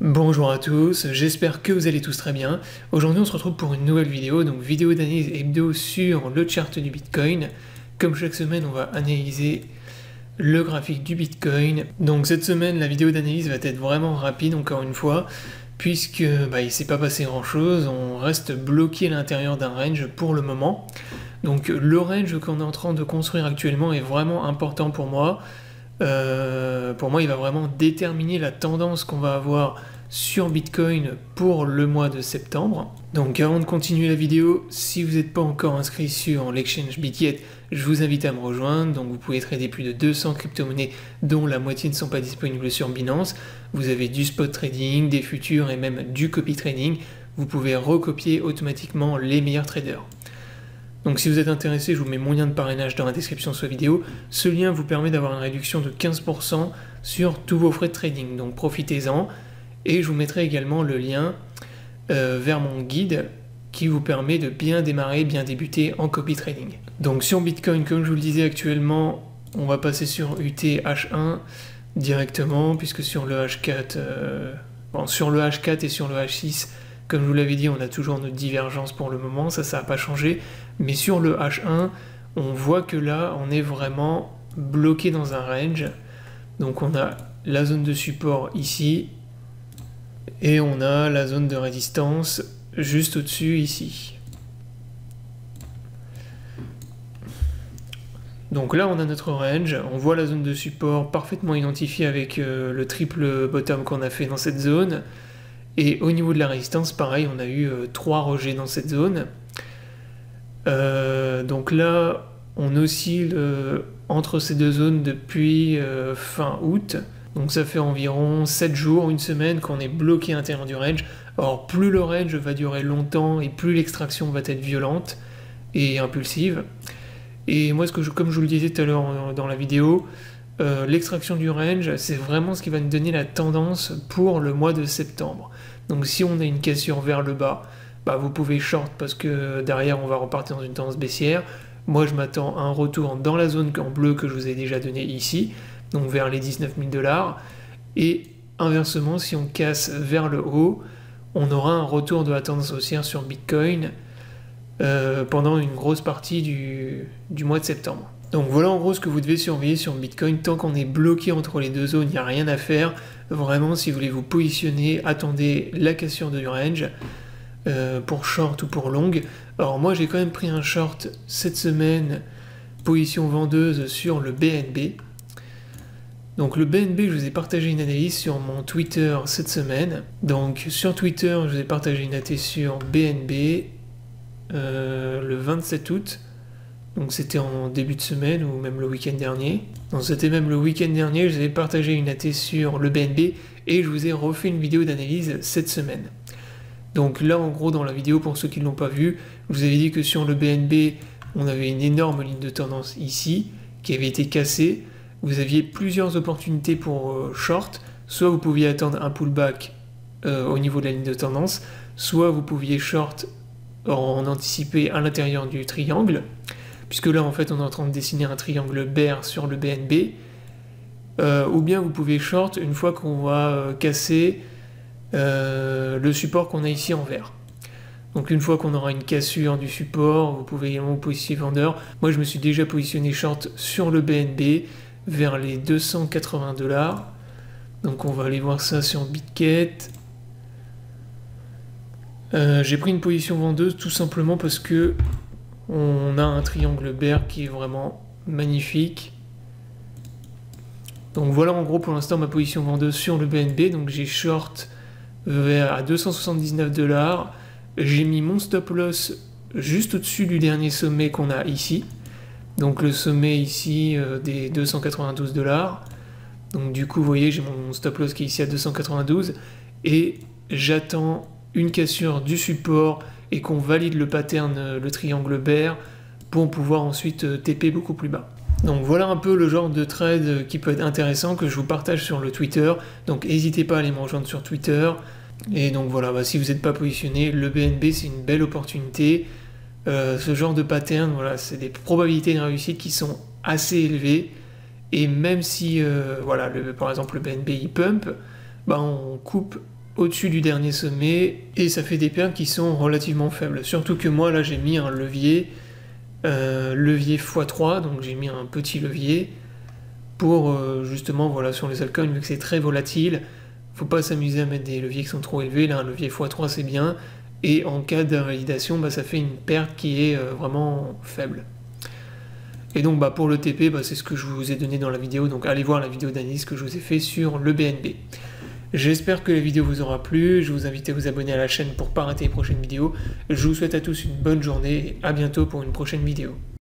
Bonjour à tous, j'espère que vous allez tous très bien. Aujourd'hui on se retrouve pour une nouvelle vidéo, donc vidéo d'analyse hebdo sur le chart du Bitcoin. Comme chaque semaine on va analyser le graphique du Bitcoin. Donc cette semaine la vidéo d'analyse va être vraiment rapide encore une fois, puisque il s'est pas passé grand chose, on reste bloqué à l'intérieur d'un range pour le moment. Donc le range qu'on est en train de construire actuellement est vraiment important pour moi. Pour moi, il va vraiment déterminer la tendance qu'on va avoir sur Bitcoin pour le mois de septembre. Donc avant de continuer la vidéo, si vous n'êtes pas encore inscrit sur l'exchange Bitget, je vous invite à me rejoindre. Donc vous pouvez trader plus de 200 crypto-monnaies dont la moitié ne sont pas disponibles sur Binance. Vous avez du spot trading, des futurs et même du copy trading. Vous pouvez recopier automatiquement les meilleurs traders. Donc si vous êtes intéressé, je vous mets mon lien de parrainage dans la description de cette vidéo. Ce lien vous permet d'avoir une réduction de 15% sur tous vos frais de trading, donc profitez-en. Et je vous mettrai également le lien vers mon guide qui vous permet de bien démarrer, bien débuter en copy trading. Donc sur Bitcoin, comme je vous le disais actuellement, on va passer sur UTH1 directement, puisque sur le H4, sur le H4 et sur le H6, comme je vous l'avais dit, on a toujours notre divergence pour le moment, ça n'a pas changé. Mais sur le H1, on voit que là, on est vraiment bloqué dans un range. Donc on a la zone de support ici, et on a la zone de résistance juste au-dessus ici. Donc là, on a notre range, on voit la zone de support parfaitement identifiée avec le triple bottom qu'on a fait dans cette zone. Et au niveau de la résistance, pareil, on a eu 3 rejets dans cette zone. Donc là, on oscille entre ces deux zones depuis fin août. Donc ça fait environ 7 jours, une semaine qu'on est bloqué à l'intérieur du range. Alors plus le range va durer longtemps et plus l'extraction va être violente et impulsive. Et moi, comme je vous le disais tout à l'heure dans la vidéo, l'extraction du range, c'est vraiment ce qui va nous donner la tendance pour le mois de septembre. Donc si on a une cassure vers le bas, vous pouvez short parce que derrière on va repartir dans une tendance baissière. Moi je m'attends à un retour dans la zone en bleu que je vous ai déjà donné ici, donc vers les 19 000 $. Et inversement, si on casse vers le haut, on aura un retour de la tendance haussière sur Bitcoin pendant une grosse partie du mois de septembre. Donc voilà en gros ce que vous devez surveiller sur Bitcoin. Tant qu'on est bloqué entre les deux zones, il n'y a rien à faire. Vraiment, si vous voulez vous positionner, attendez la cassure du range pour short ou pour long. Alors moi j'ai quand même pris un short cette semaine, position vendeuse sur le BNB. Donc le BNB, je vous ai partagé une analyse sur mon Twitter cette semaine. Donc sur Twitter, je vous ai partagé une AT sur BNB le 27 août. Donc c'était en début de semaine ou même le week-end dernier. Donc c'était même le week-end dernier, je vous ai partagé une AT sur le BNB et je vous ai refait une vidéo d'analyse cette semaine. Donc là en gros dans la vidéo, pour ceux qui ne l'ont pas vu, je vous avais dit que sur le BNB, on avait une énorme ligne de tendance ici qui avait été cassée. Vous aviez plusieurs opportunités pour short, soit vous pouviez attendre un pullback au niveau de la ligne de tendance, soit vous pouviez short en anticiper à l'intérieur du triangle, puisque là en fait on est en train de dessiner un triangle bear sur le BNB, ou bien vous pouvez short une fois qu'on va casser le support qu'on a ici en vert. Donc une fois qu'on aura une cassure du support, vous pouvez également vous positionner vendeur. Moi je me suis déjà positionné short sur le BNB vers les 280 $. Donc on va aller voir ça sur Bitget. J'ai pris une position vendeuse tout simplement parce que on a un triangle bear qui est vraiment magnifique. Donc voilà en gros pour l'instant ma position vendeuse sur le BNB. Donc j'ai short à 279 $. J'ai mis mon stop loss juste au-dessus du dernier sommet qu'on a ici. Donc le sommet ici des 292 $. Donc du coup vous voyez j'ai mon stop loss qui est ici à 292 et j'attends une cassure du support et qu'on valide le pattern, le triangle bear, pour pouvoir ensuite TP beaucoup plus bas. Donc voilà un peu le genre de trade qui peut être intéressant que je vous partage sur le Twitter. Donc n'hésitez pas à aller me rejoindre sur Twitter. Et donc voilà, si vous n'êtes pas positionné, le BNB c'est une belle opportunité. Ce genre de pattern, voilà, c'est des probabilités de réussite qui sont assez élevées. Et même si, par exemple, le BNB il pump, on coupe au-dessus du dernier sommet, et ça fait des pertes qui sont relativement faibles. Surtout que moi, là, j'ai mis un levier x3, donc j'ai mis un petit levier, pour justement, voilà, sur les altcoins, vu que c'est très volatile, faut pas s'amuser à mettre des leviers qui sont trop élevés, là, un levier x3, c'est bien, et en cas d'invalidation, ça fait une perte qui est vraiment faible. Et donc pour le TP, c'est ce que je vous ai donné dans la vidéo, donc allez voir la vidéo d'analyse que je vous ai fait sur le BNB. J'espère que la vidéo vous aura plu, je vous invite à vous abonner à la chaîne pour ne pas rater les prochaines vidéos. Je vous souhaite à tous une bonne journée et à bientôt pour une prochaine vidéo.